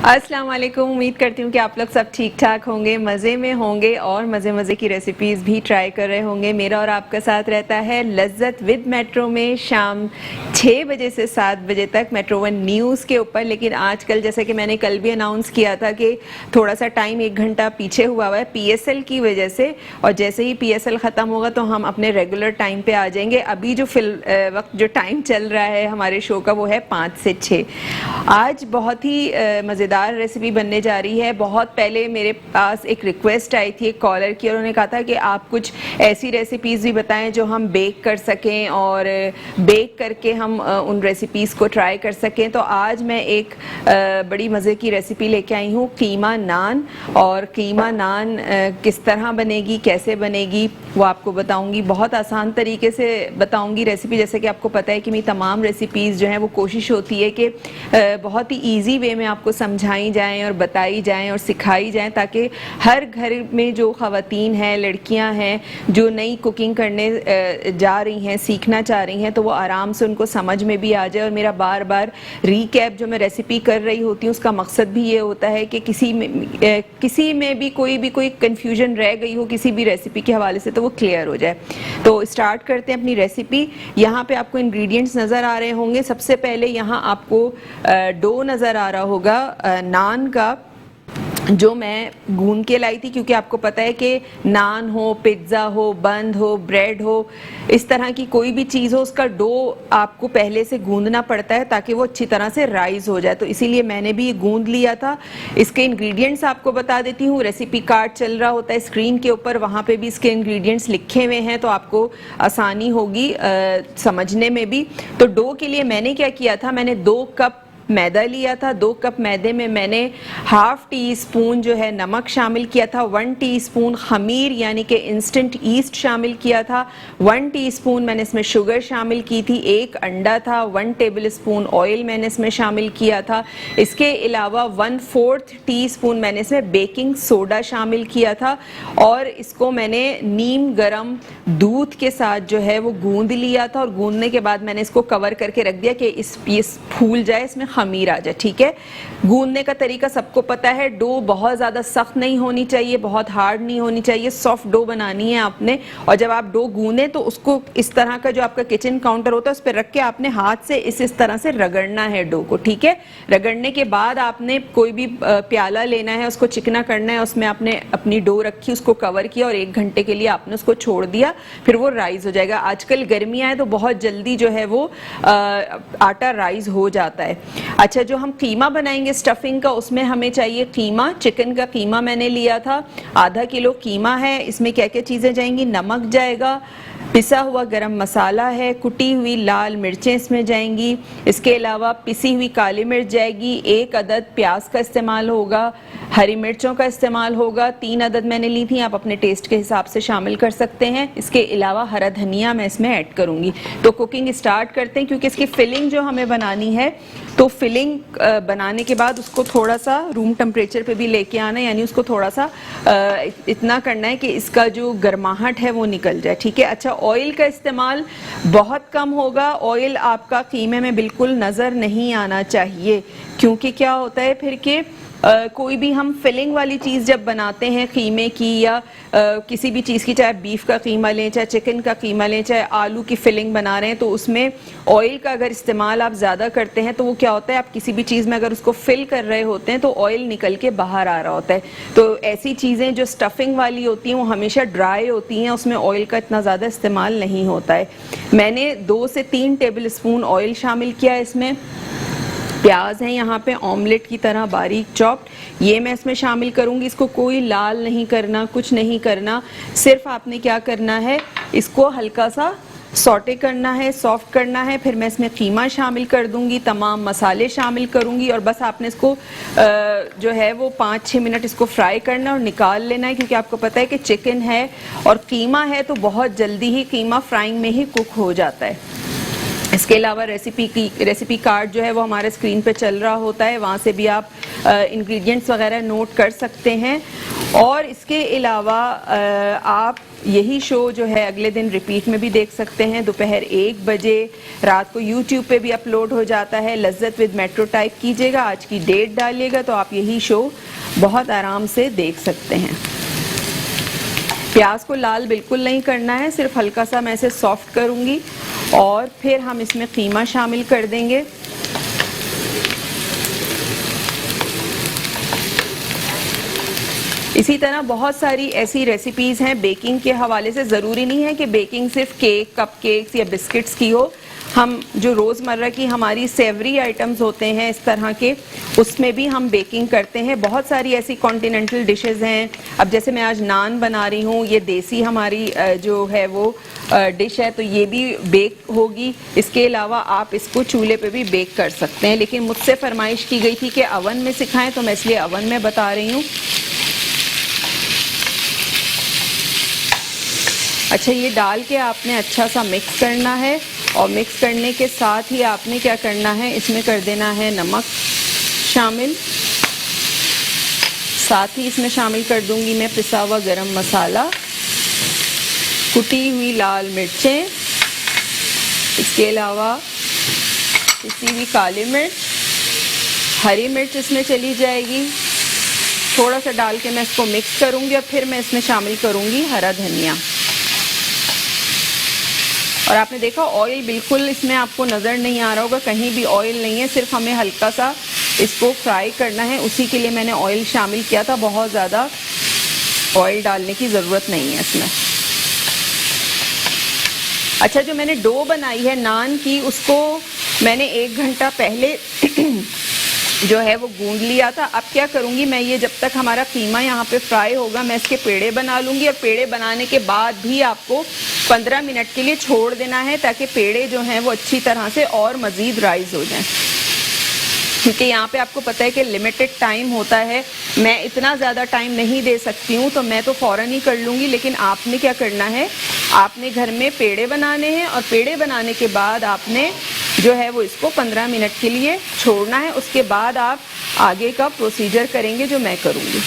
अस्सलाम वालेकुम। उम्मीद करती हूँ कि आप लोग सब ठीक ठाक होंगे, मज़े में होंगे और मज़े की रेसिपीज़ भी ट्राई कर रहे होंगे। मेरा और आपका साथ रहता है लज्जत विद मेट्रो में शाम 6 बजे से 7 बजे तक मेट्रो वन न्यूज़ के ऊपर। लेकिन आजकल जैसे कि मैंने कल भी अनाउंस किया था कि थोड़ा सा टाइम 1 घंटा पीछे हुआ है PSL की वजह से, और जैसे ही PSL ख़त्म होगा तो हम अपने रेगुलर टाइम पे आ जाएंगे। अभी जो वक्त जो टाइम चल रहा है हमारे शो का वो है 5 से 6। आज बहुत ही मज़ेदार रेसिपी बनने जा रही है। बहुत पहले मेरे पास एक रिक्वेस्ट आई थी एक कॉलर की, और उन्होंने कहा था कि आप कुछ ऐसी रेसिपीज़ भी बताएं जो हम बेक कर सकें और बेक करके हम उन रेसिपीज़ को ट्राई कर सकें। तो आज मैं एक बड़ी मज़े की रेसिपी लेके आई हूँ, कीमा नान। और कीमा नान किस तरह बनेगी, कैसे बनेगी, वो आपको बताऊँगी। बहुत आसान तरीके से बताऊँगी रेसिपी। जैसे कि आपको पता है कि मेरी तमाम रेसिपीज़ जो हैं वो कोशिश होती है कि बहुत ही ईजी वे में आपको समझाई जाएं और बताई जाएं और सिखाई जाएं, ताकि हर घर में जो ख़वातीन हैं, लड़कियां हैं जो नई कुकिंग करने जा रही हैं, सीखना चाह रही हैं, तो वो आराम से उनको समझ में भी आ जाए। और मेरा बार बार रीकैप जो मैं रेसिपी कर रही होती हूँ उसका मकसद भी ये होता है कि किसी में भी कोई कन्फ्यूजन रह गई हो किसी भी रेसिपी के हवाले से तो वो क्लियर हो जाए। तो स्टार्ट करते हैं अपनी रेसिपी। यहाँ पे आपको इंग्रेडिएंट्स नज़र आ रहे होंगे। सबसे पहले यहाँ आपको डो नज़र आ रहा होगा नान का, जो मैं गूंद के लाई थी, क्योंकि आपको पता है कि नान हो, पिज्ज़ा हो, बंद हो, ब्रेड हो, इस तरह की कोई भी चीज़ हो, उसका डो आपको पहले से गूंदना पड़ता है ताकि वो अच्छी तरह से राइज हो जाए। तो इसीलिए मैंने भी गूंद लिया था। इसके इंग्रेडिएंट्स आपको बता देती हूँ। रेसिपी कार्ड चल रहा होता है स्क्रीन के ऊपर, वहाँ पे भी इसके इंग्रेडिएंट्स लिखे हुए हैं, तो आपको आसानी होगी समझने में भी। तो डो के लिए मैंने क्या किया था, मैंने 2 कप मैदा लिया था। 2 कप मैदे में मैंने हाफ टी स्पून जो है नमक शामिल किया था, 1 टीस्पून खमीर यानी कि इंस्टेंट ईस्ट शामिल किया था, 1 टीस्पून मैंने इसमें शुगर शामिल की थी, 1 अंडा था, 1 टेबल स्पून ऑयल मैंने इसमें शामिल किया था। इसके अलावा 1/4 टीस्पून मैंने इसमें बेकिंग सोडा शामिल किया था, और इसको मैंने नीम गरम दूध के साथ जो है वो गूंद लिया था। और गूंदने के बाद मैंने इसको कवर करके रख दिया कि ये फूल जाए, इसमें खमीर आ जाए। ठीक है, गूंदने का तरीका सबको पता है। डो बहुत ज़्यादा सख्त नहीं होनी चाहिए, बहुत हार्ड नहीं होनी चाहिए, सॉफ्ट डो बनानी है आपने। और जब आप डो गूंदें तो उसको इस तरह का जो आपका किचन काउंटर होता है उस पर रख के आपने हाथ से इस तरह से रगड़ना है डो को। ठीक है, रगड़ने के बाद आपने कोई भी प्याला लेना है, उसको चिकना करना है, उसमें आपने अपनी डो रखी, उसको कवर किया और 1 घंटे के लिए आपने उसको छोड़ दिया, फिर वो राइज हो जाएगा। आजकल गर्मियाँ हैं तो बहुत जल्दी जो है वो आटा राइज हो जाता है। अच्छा, जो हम कीमा बनाएंगे स्टफिंग का, उसमें हमें चाहिए कीमा। चिकन का कीमा मैंने लिया था, आधा किलो कीमा है। इसमें क्या क्या चीज़ें जाएंगी, नमक जाएगा, पिसा हुआ गरम मसाला है, कुटी हुई लाल मिर्चें इसमें जाएंगी, इसके अलावा पिसी हुई काली मिर्च जाएगी, 1 अदद प्याज का इस्तेमाल होगा, हरी मिर्चों का इस्तेमाल होगा, 3 अदद मैंने ली थी, आप अपने टेस्ट के हिसाब से शामिल कर सकते हैं। इसके अलावा हरा धनिया मैं इसमें ऐड करूंगी। तो कुकिंग स्टार्ट करते हैं, क्योंकि इसकी फिलिंग जो हमें बनानी है, तो फिलिंग बनाने के बाद उसको थोड़ा सा रूम टेम्परेचर पे भी लेके आना है, यानी उसको थोड़ा सा इतना करना है कि इसका जो गर्माहट है वो निकल जाए। ठीक है। अच्छा, ऑयल का इस्तेमाल बहुत कम होगा। ऑयल आपका कीमे में बिल्कुल नज़र नहीं आना चाहिए, क्योंकि क्या होता है फिर कि कोई भी हम फिलिंग वाली चीज़ जब बनाते हैं कीमे की या किसी भी चीज़ की, चाहे बीफ का कीमा लें, चाहे चिकन का कीमा लें, चाहे आलू की फिलिंग बना रहे हैं, तो उसमें ऑयल का अगर इस्तेमाल आप ज़्यादा करते हैं तो वो क्या होता है, आप किसी भी चीज़ में अगर उसको फिल कर रहे होते हैं तो ऑयल निकल के बाहर आ रहा होता है। तो ऐसी चीज़ें जो स्टफिंग वाली होती हैं वो हमेशा ड्राई होती हैं, उसमें ऑयल का इतना ज़्यादा इस्तेमाल नहीं होता है। मैंने 2 से 3 टेबल स्पून ऑयल शामिल किया है। इसमें प्याज है यहाँ पे ऑमलेट की तरह बारीक चॉप्ड, ये मैं इसमें शामिल करूँगी। इसको कोई लाल नहीं करना, कुछ नहीं करना, सिर्फ आपने क्या करना है, इसको हल्का सा सॉटे करना है, सॉफ्ट करना है। फिर मैं इसमें कीमा शामिल कर दूंगी, तमाम मसाले शामिल करूंगी, और बस आपने इसको जो है वो 5-6 मिनट इसको फ्राई करना और निकाल लेना है, क्योंकि आपको पता है कि चिकन है और कीमा है तो बहुत जल्दी ही कीमा फ्राइंग में ही कुक हो जाता है। इसके अलावा रेसिपी कार्ड जो है वो हमारे स्क्रीन पे चल रहा होता है, वहाँ से भी आप इंग्रेडिएंट्स वगैरह नोट कर सकते हैं। और इसके अलावा आप यही शो जो है अगले दिन रिपीट में भी देख सकते हैं, दोपहर 1 बजे रात को यूट्यूब पे भी अपलोड हो जाता है। लज्जत विद मेट्रो टाइप कीजिएगा, आज की डेट डालिएगा तो आप यही शो बहुत आराम से देख सकते हैं। प्याज को लाल बिल्कुल नहीं करना है, सिर्फ हल्का सा मैं इसे सॉफ्ट करूंगी और फिर हम इसमें कीमा शामिल कर देंगे। इसी तरह बहुत सारी ऐसी रेसिपीज़ हैं बेकिंग के हवाले से। ज़रूरी नहीं है कि बेकिंग सिर्फ केक, कप केक्स या बिस्किट्स की हो। हम जो रोज़मर्रा की हमारी सेवरी आइटम्स होते हैं इस तरह के, उसमें भी हम बेकिंग करते हैं। बहुत सारी ऐसी कॉन्टिनेंटल डिशेस हैं। अब जैसे मैं आज नान बना रही हूँ, ये देसी हमारी जो है वो डिश है, तो ये भी बेक होगी। इसके अलावा आप इसको चूल्हे पे भी बेक कर सकते हैं, लेकिन मुझसे फरमाइश की गई थी कि अवन में सिखाएं, तो मैं इसलिए अवन में बता रही हूँ। अच्छा, ये डाल के आपने अच्छा सा मिक्स करना है और मिक्स करने के साथ ही आपने क्या करना है, इसमें कर देना है नमक शामिल। साथ ही इसमें शामिल कर दूंगी मैं पिसा हुआ गरम मसाला, कुटी हुई लाल मिर्चें, इसके अलावा पिसी हुई काली मिर्च, हरी मिर्च इसमें चली जाएगी। थोड़ा सा डाल के मैं इसको मिक्स करूंगी और फिर मैं इसमें शामिल करूंगी हरा धनिया। और आपने देखा ऑयल बिल्कुल इसमें आपको नज़र नहीं आ रहा होगा, कहीं भी ऑयल नहीं है, सिर्फ हमें हल्का सा इसको फ्राई करना है, उसी के लिए मैंने ऑयल शामिल किया था। बहुत ज़्यादा ऑयल डालने की ज़रूरत नहीं है इसमें। अच्छा, जो मैंने डो बनाई है नान की, उसको मैंने 1 घंटा पहले जो है वो गूंद लिया था। अब क्या करूँगी मैं, ये जब तक हमारा कीमा यहाँ पे फ्राई होगा मैं इसके पेड़े बना लूँगी। और पेड़े बनाने के बाद भी आपको 15 मिनट के लिए छोड़ देना है, ताकि पेड़े जो हैं वो अच्छी तरह से और मज़ीद राइज हो जाएं। क्योंकि यहाँ पे आपको पता है कि लिमिटेड टाइम होता है, मैं इतना ज़्यादा टाइम नहीं दे सकती हूँ, तो मैं तो फ़ौरन ही कर लूँगी। लेकिन आपने क्या करना है, आपने घर में पेड़े बनाने हैं और पेड़े बनाने के बाद आपने जो है वो इसको 15 मिनट के लिए छोड़ना है। उसके बाद आप आगे का प्रोसीजर करेंगे जो मैं करूँगी।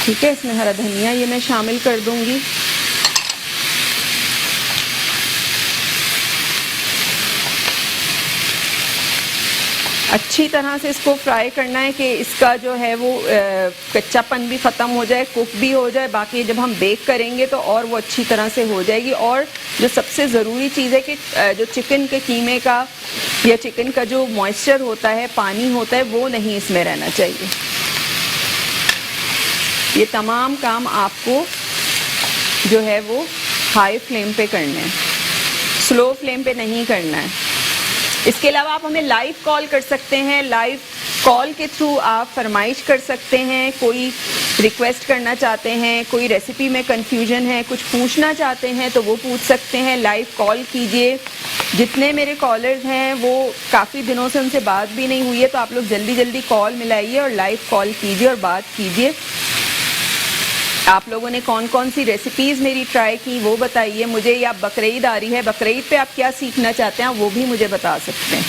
ठीक है, इसमें हरा धनिया ये मैं शामिल कर दूँगी। अच्छी तरह से इसको फ्राई करना है कि इसका जो है वो कच्चापन भी ख़त्म हो जाए, कुक भी हो जाए। बाकी जब हम बेक करेंगे तो और वो अच्छी तरह से हो जाएगी। और जो सबसे ज़रूरी चीज़ है कि जो चिकन के कीमे का या चिकन का जो मॉइस्चर होता है, पानी होता है, वो नहीं इसमें रहना चाहिए। ये तमाम काम आपको जो है वो हाई फ्लेम पे करने हैं, स्लो फ्लेम पे नहीं करना है। इसके अलावा आप हमें लाइव कॉल कर सकते हैं। लाइव कॉल के थ्रू आप फरमाइश कर सकते हैं, कोई रिक्वेस्ट करना चाहते हैं, कोई रेसिपी में कंफ्यूजन है, कुछ पूछना चाहते हैं तो वो पूछ सकते हैं। लाइव कॉल कीजिए। जितने मेरे कॉलर्स हैं वो काफ़ी दिनों से उनसे बात भी नहीं हुई है, तो आप लोग जल्दी जल्दी कॉल मिलाइए और लाइव कॉल कीजिए और बात कीजिए। आप लोगों ने कौन कौन सी रेसिपीज़ मेरी ट्राई की वो बताइए मुझे, या बकरीद आ रही है, बकरीद पे आप क्या सीखना चाहते हैं वो भी मुझे बता सकते हैं।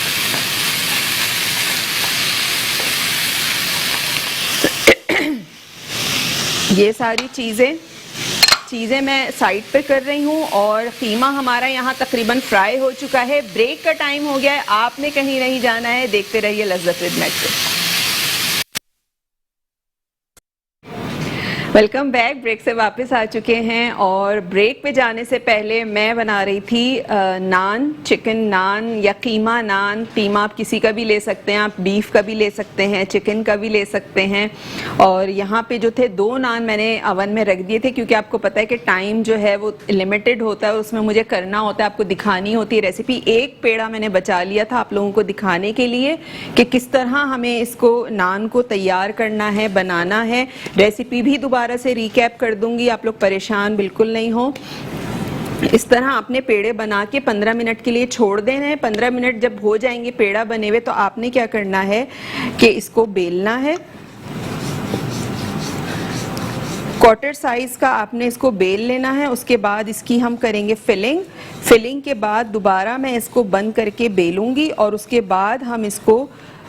ये सारी चीज़ें मैं साइड पे कर रही हूँ और कीमा हमारा यहाँ तकरीबन फ्राई हो चुका है। ब्रेक का टाइम हो गया है, आपने कहीं नहीं जाना है, देखते रहिए लज्जत with Metro. Welcome back. Break से वापस आ चुके हैं और ब्रेक पे जाने से पहले मैं बना रही थी नान, चिकन नान या कीमा नान। कीमा आप किसी का भी ले सकते हैं, आप बीफ का भी ले सकते हैं, चिकन का भी ले सकते हैं। और यहाँ पे जो थे 2 नान मैंने अवन में रख दिए थे, क्योंकि आपको पता है कि टाइम जो है वो लिमिटेड होता है, उसमें मुझे करना होता है, आपको दिखानी होती है रेसिपी। एक पेड़ा मैंने बचा लिया था आप लोगों को दिखाने के लिए कि किस तरह हमें इसको नान को तैयार करना है, बनाना है। रेसिपी भी दोबारा से रिकैप कर दूंगी, आप लोग परेशान बिल्कुल नहीं हो। इस तरह आपने पेड़े बना के 15 मिनट के लिए छोड़ देना है। 15 मिनट जब हो जाएंगे पेड़ा बने हुए, तो आपने क्या करना है कि इसको बेलना है। क्वार्टर साइज का आपने इसको बेल लेना है। उसके बाद इसकी हम करेंगे फिलिंग के बाद दोबारा मैं इसको बंद करके बेलूंगी और उसके बाद हम इसको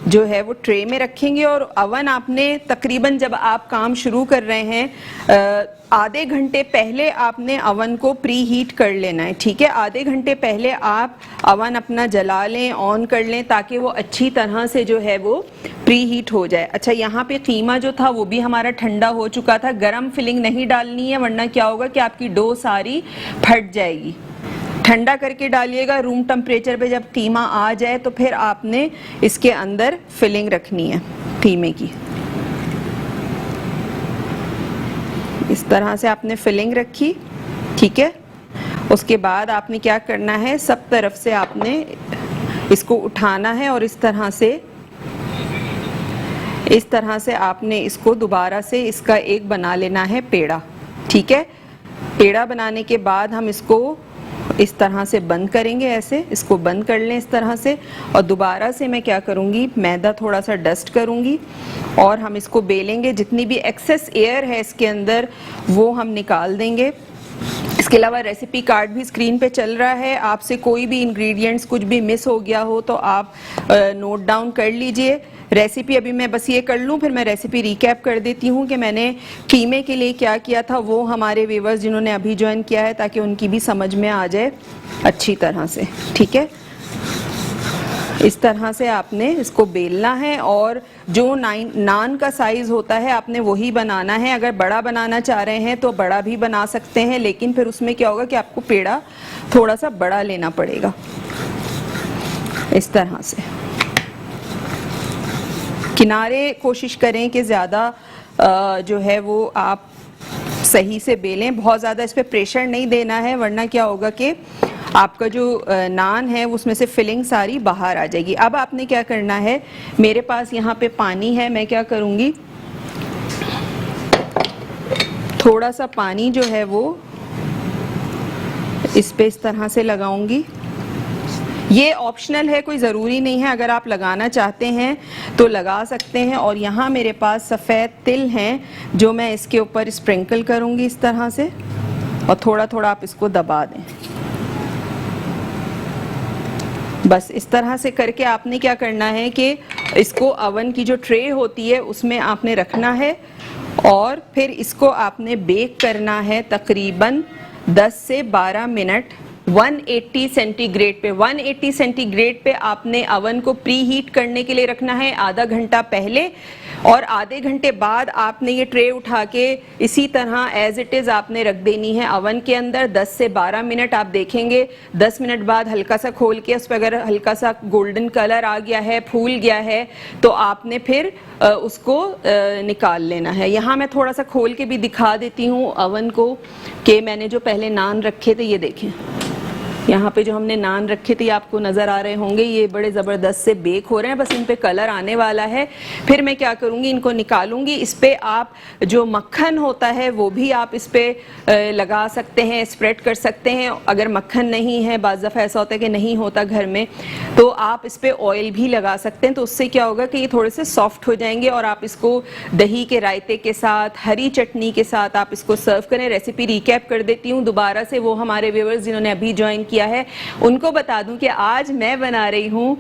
जो है वो ट्रे में रखेंगे और अवन आपने तकरीबन जब आप काम शुरू कर रहे हैं आधे घंटे पहले आपने अवन को प्री हीट कर लेना है, ठीक है। आधे घंटे पहले आप अवन अपना जला लें, ऑन कर लें, ताकि वो अच्छी तरह से जो है वो प्री हीट हो जाए। अच्छा, यहाँ पे कीमा जो था वो भी हमारा ठंडा हो चुका था। गरम फिलिंग नहीं डालनी है, वरना क्या होगा कि आपकी डो सारी फट जाएगी। ठंडा करके डालिएगा रूम टेम्परेचर पे। जब कीमा आ जाए तो फिर आपने इसके अंदर फिलिंग रखनी है कीमे की। इस तरह से आपने फिलिंग रखी, ठीक है। उसके बाद आपने क्या करना है, सब तरफ से आपने इसको उठाना है और इस तरह से आपने इसको दोबारा से इसका एक बना लेना है पेड़ा, ठीक है। पेड़ा बनाने के बाद हम इसको इस तरह से बंद करेंगे, ऐसे इसको बंद कर लें इस तरह से। और दोबारा से मैं क्या करूँगी, मैदा थोड़ा सा डस्ट करूँगी और हम इसको बेलेंगे। जितनी भी एक्सेस एयर है इसके अंदर वो हम निकाल देंगे। इसके अलावा रेसिपी कार्ड भी स्क्रीन पे चल रहा है। आपसे कोई भी इंग्रेडिएंट्स कुछ भी मिस हो गया हो तो आप नोट डाउन कर लीजिए। रेसिपी अभी मैं बस ये कर लूँ, फिर मैं रेसिपी रिकैप कर देती हूँ कि मैंने कीमे के लिए क्या किया था, वो हमारे व्यूअर्स जिन्होंने अभी ज्वाइन किया है, ताकि उनकी भी समझ में आ जाए अच्छी तरह से, ठीक है। इस तरह से आपने इसको बेलना है और जो नान का साइज़ होता है आपने वही बनाना है। अगर बड़ा बनाना चाह रहे हैं तो बड़ा भी बना सकते हैं, लेकिन फिर उसमें क्या होगा कि आपको पेड़ा थोड़ा सा बड़ा लेना पड़ेगा। इस तरह से किनारे कोशिश करें कि ज़्यादा जो है वो आप सही से बेलें। बहुत ज़्यादा इस पर प्रेशर नहीं देना है, वरना क्या होगा कि आपका जो नान है उसमें से फिलिंग सारी बाहर आ जाएगी। अब आपने क्या करना है, मेरे पास यहाँ पे पानी है, मैं क्या करूँगी, थोड़ा सा पानी जो है वो इस पे इस तरह से लगाऊंगी। ये ऑप्शनल है, कोई ज़रूरी नहीं है, अगर आप लगाना चाहते हैं तो लगा सकते हैं। और यहाँ मेरे पास सफ़ेद तिल हैं जो मैं इसके ऊपर स्प्रिंकल करूँगी इस तरह से, और थोड़ा थोड़ा आप इसको दबा दें। बस इस तरह से करके आपने क्या करना है कि इसको अवन की जो ट्रे होती है उसमें आपने रखना है और फिर इसको आपने बेक करना है तकरीबन 10 से 12 मिनट 180 सेंटीग्रेड पे। 180 सेंटीग्रेड पे आपने अवन को प्री हीट करने के लिए रखना है आधा घंटा पहले, और आधे घंटे बाद आपने ये ट्रे उठा के इसी तरह एज इट इज़ आपने रख देनी है अवन के अंदर 10 से 12 मिनट। आप देखेंगे 10 मिनट बाद हल्का सा खोल के उस पर अगर हल्का सा गोल्डन कलर आ गया है, फूल गया है, तो आपने फिर उसको निकाल लेना है। यहाँ मैं थोड़ा सा खोल के भी दिखा देती हूँ अवन को कि मैंने जो पहले नान रखे थे, ये देखें यहाँ पे जो हमने नान रखे थे आपको नज़र आ रहे होंगे, ये बड़े ज़बरदस्त से बेक हो रहे हैं, बस इन पे कलर आने वाला है। फिर मैं क्या करूँगी, इनको निकालूंगी। इस पे आप जो मक्खन होता है वो भी आप इस पे लगा सकते हैं, स्प्रेड कर सकते हैं। अगर मक्खन नहीं है, बाज़ दफ़ा ऐसा होता है कि नहीं होता घर में, तो आप इस पर ऑयल भी लगा सकते हैं। तो उससे क्या होगा कि ये थोड़े से सॉफ्ट हो जाएंगे और आप इसको दही के रायते के साथ, हरी चटनी के साथ आप इसको सर्व करें। रेसिपी रिकैप कर देती हूँ दोबारा से, वो हमारे व्यूअर्स जिन्होंने अभी ज्वाइन किया है उनको बता दूं कि आज मैं बना रही हूँ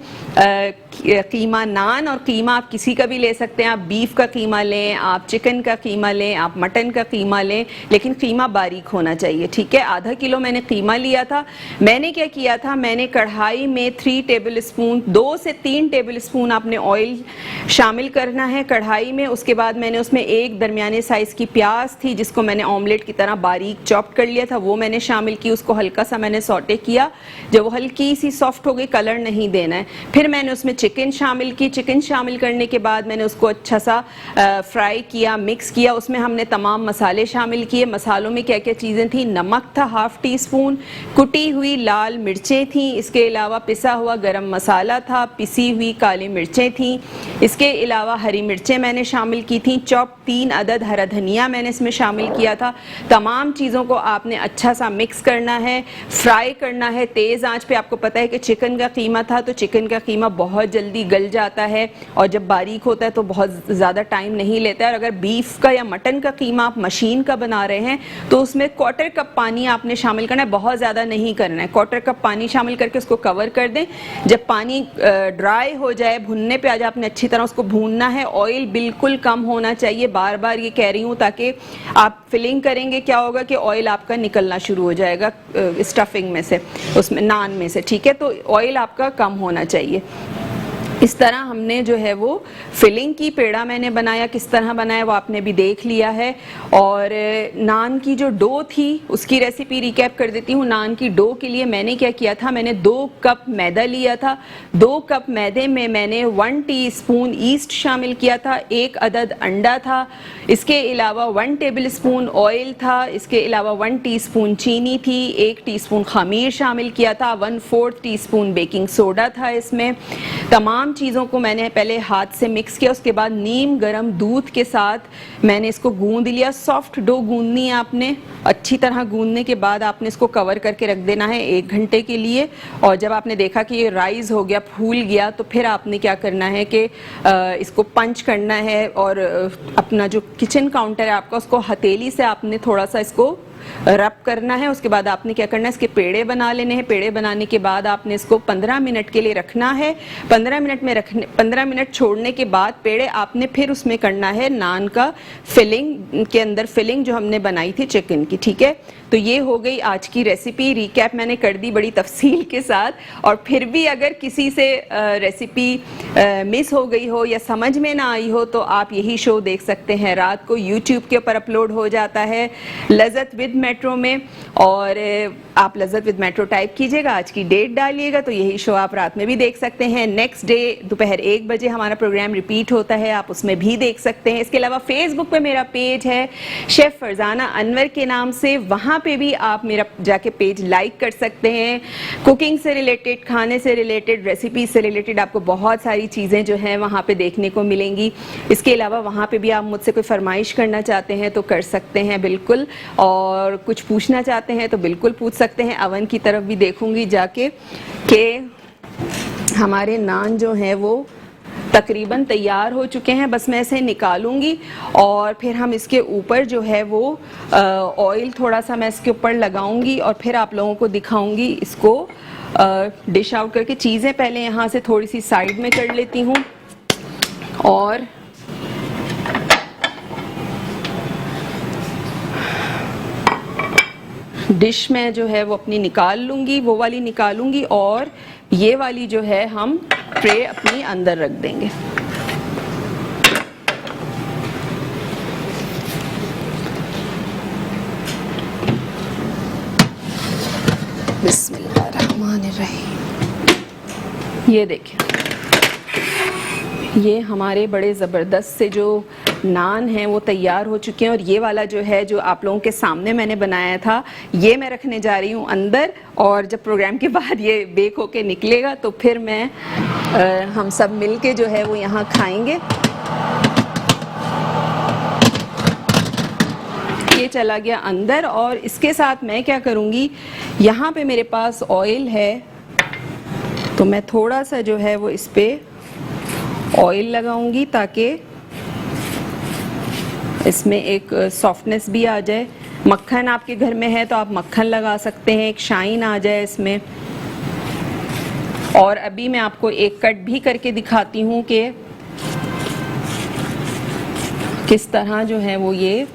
कीमा नान। और कीमा आप किसी का भी ले सकते हैं, आप बीफ का कीमा लें, आप चिकन का कीमा लें, आप मटन का कीमा लें, लेकिन कीमा बारीक होना चाहिए, ठीक है। आधा किलो मैंने कीमा लिया था। मैंने क्या किया था, मैंने कढ़ाई में 3 टेबल स्पून 2 से 3 टेबल स्पून आपने ऑयल शामिल करना है कढ़ाई में। उसके बाद मैंने उसमें एक दरमियाने साइज़ की प्याज थी जिसको मैंने ऑमलेट की तरह बारीक चॉप कर लिया था, वो मैंने शामिल की। उसको हल्का सा मैंने सौटे किया, जब वो हल्की सी सॉफ्ट हो गई, कलर नहीं देना है। फिर मैंने उसमें चिकन शामिल की। चिकन शामिल करने के बाद मैंने उसको अच्छा सा फ्राई किया, मिक्स किया। उसमें हमने तमाम मसाले शामिल किए। मसालों में क्या क्या चीज़ें थी, नमक था ½ टीस्पून, कुटी हुई लाल मिर्चें थी, इसके अलावा पिसा हुआ गरम मसाला था, पिसी हुई काली मिर्चें थी, इसके अलावा हरी मिर्चें मैंने शामिल की थी, चॉप 3 अदद हरा धनिया मैंने इसमें शामिल किया था। तमाम चीज़ों को आपने अच्छा सा मिक्स करना है, फ्राई करना है तेज़ आंच पे। आपको पता है कि चिकन का कीमा था तो चिकन का कीमा बहुत जल्दी गल जाता है और जब बारीक होता है तो बहुत ज़्यादा टाइम नहीं लेता है। और अगर बीफ का या मटन का कीमा आप मशीन का बना रहे हैं तो उसमें 1/4 कप पानी आपने शामिल करना है, बहुत ज़्यादा नहीं करना है। 1/4 कप पानी शामिल करके उसको कवर कर दें। जब पानी ड्राई हो जाए, भुनने पे आ जाए, आपने अच्छी तरह उसको भूनना है। ऑयल बिल्कुल कम होना चाहिए, बार बार ये कह रही हूँ, ताकि आप फिलिंग करेंगे क्या होगा कि ऑयल आपका निकलना शुरू हो जाएगा स्टफिंग में से, उसमें नान में से, ठीक है। तो ऑयल आपका कम होना चाहिए। इस तरह हमने जो है वो फिलिंग की। पेड़ा मैंने बनाया, किस तरह बनाया वो आपने भी देख लिया है। और नान की जो डो थी उसकी रेसिपी रिकैप कर देती हूँ। नान की डो के लिए मैंने क्या किया था, मैंने 2 कप मैदा लिया था। 2 कप मैदे में मैंने 1 टीस्पून ईस्ट शामिल किया था, 1 अदद अंडा था, इसके अलावा 1 टेबलस्पून ऑयल था, इसके अलावा 1 टीस्पून चीनी थी, 1 टीस्पून खमीर शामिल किया था, 1/4 टीस्पून बेकिंग सोडा था। इसमें तमाम चीज़ों को मैंने पहले हाथ से मिक्स किया, उसके बाद नीम गरम दूध के साथ मैंने इसको गूंद लिया। सॉफ्ट डो गूंदनी है आपने, अच्छी तरह गूंदने के बाद आपने इसको कवर करके रख देना है 1 घंटे के लिए। और जब आपने देखा कि ये राइज हो गया, फूल गया, तो फिर आपने क्या करना है कि इसको पंच करना है और अपना जो किचन काउंटर है आपका, उसको हथेली से आपने थोड़ा सा इसको रब करना है। उसके बाद आपने क्या करना है, इसके पेड़े बना लेने हैं। पेड़े बनाने के बाद आपने इसको 15 मिनट के लिए रखना है। 15 मिनट छोड़ने के बाद पेड़े आपने फिर उसमें करना है नान का फिलिंग के अंदर, फिलिंग जो हमने बनाई थी चिकन की, ठीक है। तो ये हो गई आज की रेसिपी। रिकैप मैंने कर दी बड़ी तफसील के साथ। और फिर भी अगर किसी से रेसिपी मिस हो गई हो या समझ में ना आई हो तो आप यही शो देख सकते हैं। रात को यूट्यूब के ऊपर अपलोड हो जाता है लज़्ज़त विद मेट्रो में, और आप लज़्ज़त विद मेट्रो टाइप कीजिएगा, आज की डेट डालिएगा तो यही शो आप रात में भी देख सकते हैं। नेक्स्ट डे दोपहर 1 बजे हमारा प्रोग्राम रिपीट होता है, आप उसमें भी देख सकते हैं। इसके अलावा फेसबुक पे मेरा पेज है शेफ़ फरजाना अनवर के नाम से, वहाँ पे भी आप मेरा जाके पेज लाइक कर सकते हैं। कुकिंग से रिलेटेड, खाने से रिलेटेड, रेसिपी से रिलेटेड आपको बहुत सारी चीज़ें जो हैं वहाँ पे देखने को मिलेंगी। इसके अलावा वहाँ पे भी आप मुझसे कोई फरमाइश करना चाहते हैं तो कर सकते हैं बिल्कुल, और कुछ पूछना चाहते हैं तो बिल्कुल पूछ सकते हैं। अवन की तरफ भी देखूंगी जाके कि हमारे नान जो हैं वो तकरीबन तैयार हो चुके हैं। बस मैं इसे निकालूंगी और फिर हम इसके ऊपर जो है वो ऑयल थोड़ा सा मैं इसके ऊपर लगाऊंगी और फिर आप लोगों को दिखाऊंगी इसको डिश आउट करके। चीज़ें पहले यहाँ से थोड़ी सी साइड में कर लेती हूँ और डिश में जो है वो अपनी निकाल लूँगी, वो वाली निकालूंगी, और ये वाली जो है हम ट्रे अपनी अंदर रख देंगे। बिस्मिल्लाहिर्रहमानिर्रहीम। ये देखिए, ये हमारे बड़े ज़बरदस्त से जो नान हैं वो तैयार हो चुके हैं। और ये वाला जो है जो आप लोगों के सामने मैंने बनाया था, ये मैं रखने जा रही हूँ अंदर, और जब प्रोग्राम के बाद ये बेक होके निकलेगा तो फिर मैं हम सब मिलके जो है वो यहाँ खाएंगे। ये चला गया अंदर, और इसके साथ मैं क्या करूँगी, यहाँ पे मेरे पास ऑयल है तो मैं थोड़ा सा जो है वो इस पे ऑयल लगाऊंगी ताकि इसमें एक सॉफ्टनेस भी आ जाए। मक्खन आपके घर में है तो आप मक्खन लगा सकते हैं, एक शाइन आ जाए इसमें। और अभी मैं आपको एक कट भी करके दिखाती हूँ कि किस तरह जो है वो ये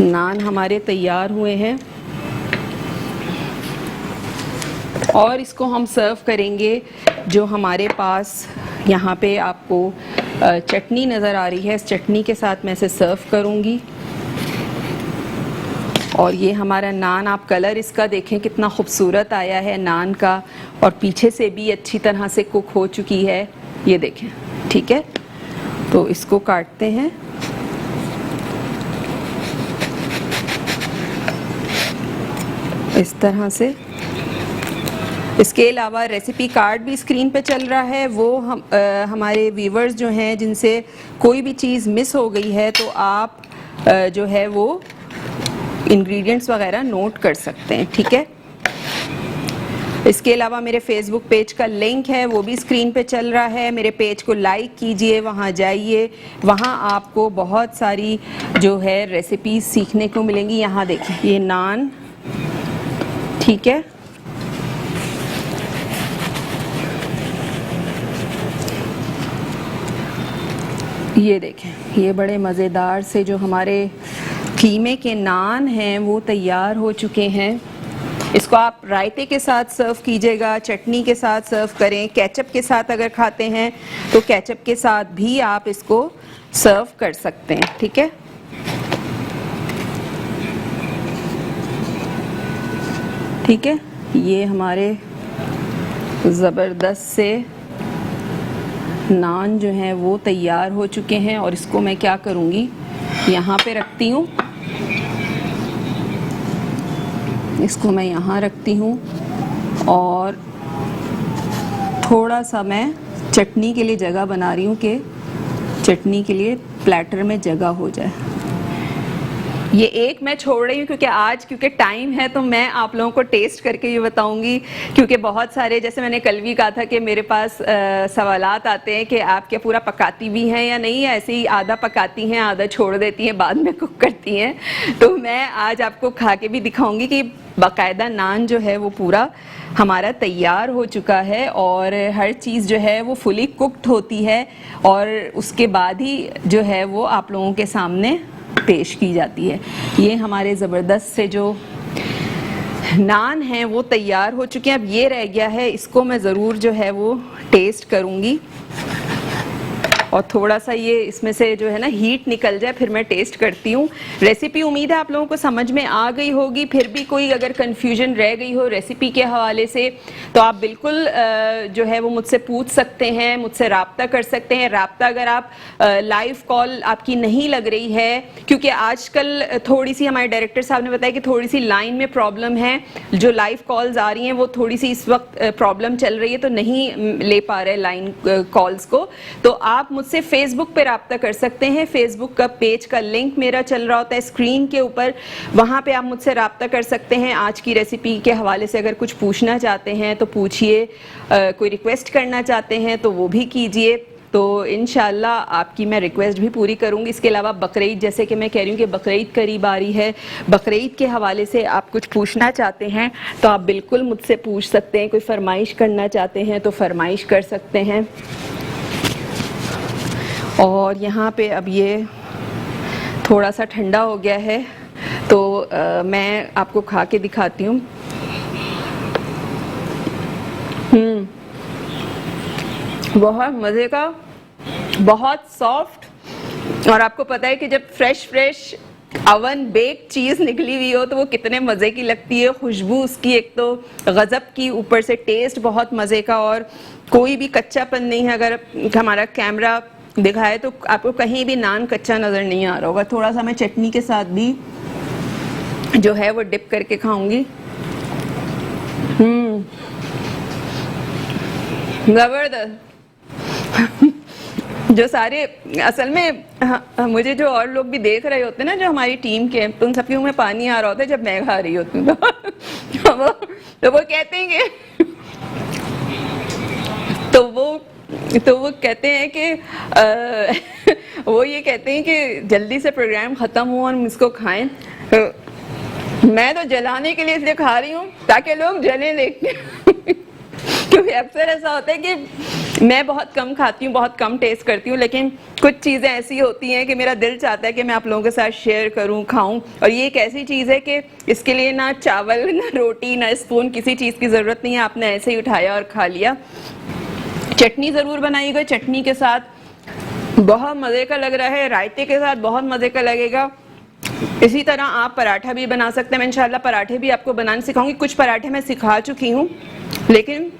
नान हमारे तैयार हुए हैं। और इसको हम सर्व करेंगे। जो हमारे पास यहाँ पे आपको चटनी नज़र आ रही है, इस चटनी के साथ मैं इसे सर्व करूँगी। और ये हमारा नान, आप कलर इसका देखें कितना खूबसूरत आया है नान का, और पीछे से भी अच्छी तरह से कुक हो चुकी है, ये देखें, ठीक है। तो इसको काटते हैं। इस तरह से इसके अलावा रेसिपी कार्ड भी स्क्रीन पे चल रहा है, वो हमारे व्यूवर्स जो हैं जिनसे कोई भी चीज़ मिस हो गई है तो आप जो है वो इंग्रेडिएंट्स वगैरह नोट कर सकते हैं, ठीक है। इसके अलावा मेरे फेसबुक पेज का लिंक है, वो भी स्क्रीन पे चल रहा है। मेरे पेज को लाइक कीजिए, वहाँ जाइए, वहाँ आपको बहुत सारी जो है रेसिपीज सीखने को मिलेंगी। यहाँ देखिए ये नान, ठीक है, ये देखें ये बड़े मज़ेदार से जो हमारे कीमे के नान हैं वो तैयार हो चुके हैं। इसको आप रायते के साथ सर्व कीजिएगा, चटनी के साथ सर्व करें, केचप के साथ अगर खाते हैं तो केचप के साथ भी आप इसको सर्व कर सकते हैं, ठीक है। ठीक है, ये हमारे ज़बरदस्त से नान जो हैं वो तैयार हो चुके हैं और इसको मैं क्या करूँगी, यहाँ पे रखती हूँ, इसको मैं यहाँ रखती हूँ और थोड़ा सा मैं चटनी के लिए जगह बना रही हूँ कि चटनी के लिए प्लेटर में जगह हो जाए। ये एक मैं छोड़ रही हूँ क्योंकि टाइम है तो मैं आप लोगों को टेस्ट करके ये बताऊंगी, क्योंकि बहुत सारे, जैसे मैंने कल भी कहा था कि मेरे पास सवालात आते हैं कि आप क्या पूरा पकाती भी हैं या नहीं, ऐसे ही आधा पकाती हैं आधा छोड़ देती हैं बाद में कुक करती हैं। तो मैं आज आपको खा के भी दिखाऊंगी कि बाकायदा नान जो है वो पूरा हमारा तैयार हो चुका है और हर चीज़ जो है वो फुली कुक्ड होती है और उसके बाद ही जो है वो आप लोगों के सामने पेश की जाती है। ये हमारे ज़बरदस्त से जो नान हैं वो तैयार हो चुके हैं। अब ये रह गया है, इसको मैं ज़रूर जो है वो टेस्ट करूँगी और थोड़ा सा ये इसमें से जो है ना हीट निकल जाए फिर मैं टेस्ट करती हूँ। रेसिपी उम्मीद है आप लोगों को समझ में आ गई होगी। फिर भी कोई अगर कन्फ्यूजन रह गई हो रेसिपी के हवाले से तो आप बिल्कुल जो है वो मुझसे पूछ सकते हैं, मुझसे राब्ता कर सकते हैं। राब्ता अगर आप लाइव कॉल आपकी नहीं लग रही है, क्योंकि आजकल थोड़ी सी हमारे डायरेक्टर साहब ने बताया कि थोड़ी सी लाइन में प्रॉब्लम है, जो लाइव कॉल्स आ रही हैं वो थोड़ी सी इस वक्त प्रॉब्लम चल रही है तो नहीं ले पा रहे लाइन कॉल्स को, तो आप मुझसे फेसबुक पे राब्ता कर सकते हैं। फेसबुक का पेज का लिंक मेरा चल रहा होता है स्क्रीन के ऊपर, वहाँ पे आप मुझसे राब्ता कर सकते हैं। आज की रेसिपी के हवाले से अगर कुछ पूछना चाहते हैं तो पूछिए, कोई रिक्वेस्ट करना चाहते हैं तो वो भी कीजिए, तो इंशाल्लाह आपकी मैं रिक्वेस्ट भी पूरी करूंगी। इसके अलावा बकरीद, जैसे कि मैं कह रही हूँ कि बकरीद करीब आ रही है, बकरीद के हवाले से आप कुछ पूछना चाहते हैं तो आप बिल्कुल मुझसे पूछ सकते हैं। कोई फरमाइश करना चाहते हैं तो फरमाइश कर सकते हैं। और यहाँ पे अब ये थोड़ा सा ठंडा हो गया है तो मैं आपको खा के दिखाती हूँ। बहुत मज़े का, बहुत सॉफ्ट, और आपको पता है कि जब फ्रेश अवन बेक चीज़ निकली हुई हो तो वो कितने मज़े की लगती है। खुशबू उसकी एक तो गज़ब की, ऊपर से टेस्ट बहुत मज़े का और कोई भी कच्चापन नहीं है। अगर हमारा कैमरा दिखाए तो आपको कहीं भी नान कच्चा नज़र नहीं आ रहा होगा। थोड़ा सा मैं चटनी के साथ भी जो है वो डिप करके खाऊंगी। ज़बरदस्त। जो सारे असल में मुझे जो और लोग भी देख रहे होते हैं ना, जो हमारी टीम के, तो उन सबके मुंह में पानी आ रहा होता है जब मैं खा रही होती हूँ तो वो कहते हैं कि तो वो कहते हैं कि वो ये कहते हैं कि जल्दी से प्रोग्राम ख़त्म हो और हम इसको खाएं। तो मैं तो जलाने के लिए इसलिए खा रही हूँ ताकि लोग जले देखते क्योंकि अक्सर ऐसा होता है कि मैं बहुत कम खाती हूँ, बहुत कम टेस्ट करती हूँ, लेकिन कुछ चीज़ें ऐसी होती हैं कि मेरा दिल चाहता है कि मैं आप लोगों के साथ शेयर करूँ, खाऊं। और ये एक ऐसी चीज़ है कि इसके लिए ना चावल, ना रोटी, ना स्पून, किसी चीज़ की ज़रूरत नहीं है। आपने ऐसे ही उठाया और खा लिया। चटनी ज़रूर बनाइएगा, चटनी के साथ बहुत मज़े का लग रहा है, रायते के साथ बहुत मज़े का लगेगा। इसी तरह आप पराठा भी बना सकते हैं। मैं इंशाल्लाह पराठे भी आपको बनाने सिखाऊंगी। कुछ पराठे मैं सिखा चुकी हूँ, लेकिन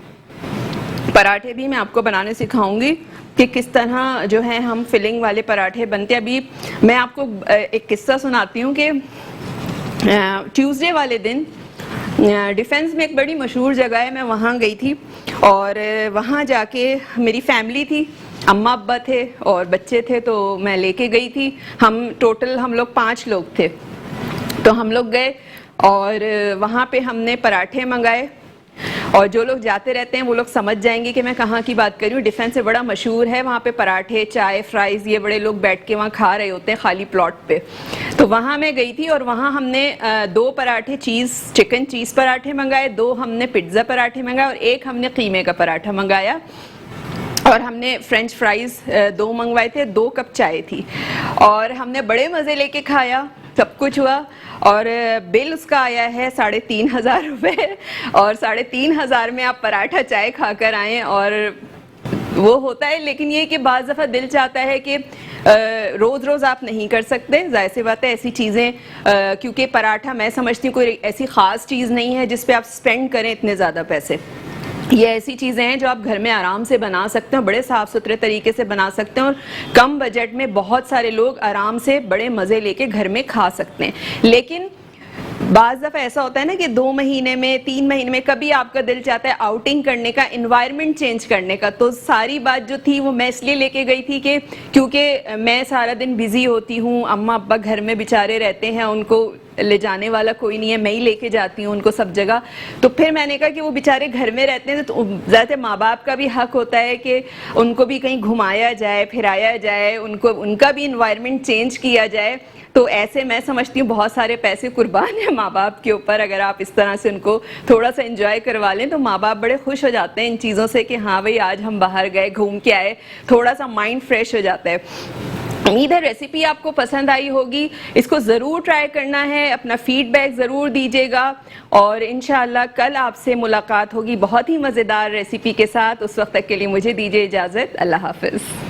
पराठे भी मैं आपको बनाने सिखाऊंगी कि किस तरह जो है हम फिलिंग वाले पराठे बनते हैं। अभी मैं आपको एक किस्सा सुनाती हूँ कि ट्यूसडे वाले दिन डिफेंस में एक बड़ी मशहूर जगह है, मैं वहाँ गई थी और वहाँ जाके मेरी फैमिली थी, अम्मा अब्बा थे और बच्चे थे, तो मैं लेके गई थी। हम लोग 5 लोग थे, तो हम लोग गए और वहाँ पे हमने पराठे मंगाए। और जो लोग जाते रहते हैं वो लोग समझ जाएंगे कि मैं कहाँ की बात कर रही हूँ। डिफेंस से बड़ा मशहूर है, वहाँ पे पराठे, चाय, फ्राइज़, ये बड़े लोग बैठ के वहाँ खा रहे होते हैं खाली प्लॉट पे। तो वहाँ मैं गई थी और वहाँ हमने 2 पराठे चिकन चीज़ पराठे मंगाए, 2 हमने पिज्ज़ा पराठे मंगाए और 1 हमने कीमे का पराठा मंगाया। और हमने फ्रेंच फ्राइज़ 2 मंगवाए थे, 2 कप चाय थी और हमने बड़े मज़े लेके खाया, सब कुछ हुआ। और बिल उसका आया है 3,500 रुपये और 3,500 में आप पराठा चाय खाकर आएँ। और वो होता है, लेकिन ये कि बाज़ दफ़ा दिल चाहता है कि रोज़ रोज़ आप नहीं कर सकते, ज़ाहिर सी बात है ऐसी चीज़ें, क्योंकि पराठा मैं समझती हूँ कोई ऐसी ख़ास चीज़ नहीं है जिस पे आप स्पेंड करें इतने ज़्यादा पैसे। ये ऐसी चीज़ें हैं जो आप घर में आराम से बना सकते हैं, बड़े साफ़ सुथरे तरीके से बना सकते हैं और कम बजट में बहुत सारे लोग आराम से बड़े मज़े लेके घर में खा सकते हैं। लेकिन बाज़ दफ़ा ऐसा होता है ना कि 2 महीने में, 3 महीने में कभी आपका दिल चाहता है आउटिंग करने का, इन्वायरमेंट चेंज करने का। तो सारी बात जो थी वो मैं इसलिए लेके गई थी कि क्योंकि मैं सारा दिन बिज़ी होती हूँ, अम्मा अब्बा घर में बेचारे रहते हैं, उनको ले जाने वाला कोई नहीं है, मैं ही लेके जाती हूँ उनको सब जगह। तो फिर मैंने कहा कि वो बेचारे घर में रहते हैं तो ज़्यादातर माँ बाप का भी हक होता है कि उनको भी कहीं घुमाया जाए, फिराया जाए, उनका भी इन्वायरमेंट चेंज किया जाए। तो ऐसे मैं समझती हूँ बहुत सारे पैसे कुर्बान है माँ बाप के ऊपर। अगर आप इस तरह से उनको थोड़ा सा एंजॉय करवा लें तो माँ बाप बड़े खुश हो जाते हैं इन चीज़ों से कि हाँ भाई आज हम बाहर गए, घूम के आए, थोड़ा सा माइंड फ्रेश हो जाता है। उम्मीद है रेसिपी आपको पसंद आई होगी, इसको ज़रूर ट्राई करना है, अपना फीडबैक ज़रूर दीजिएगा और इंशाअल्लाह कल आपसे मुलाकात होगी बहुत ही मज़ेदार रेसिपी के साथ। उस वक्त तक के लिए मुझे दीजिए इजाज़त। अल्लाह हाफ़िज़।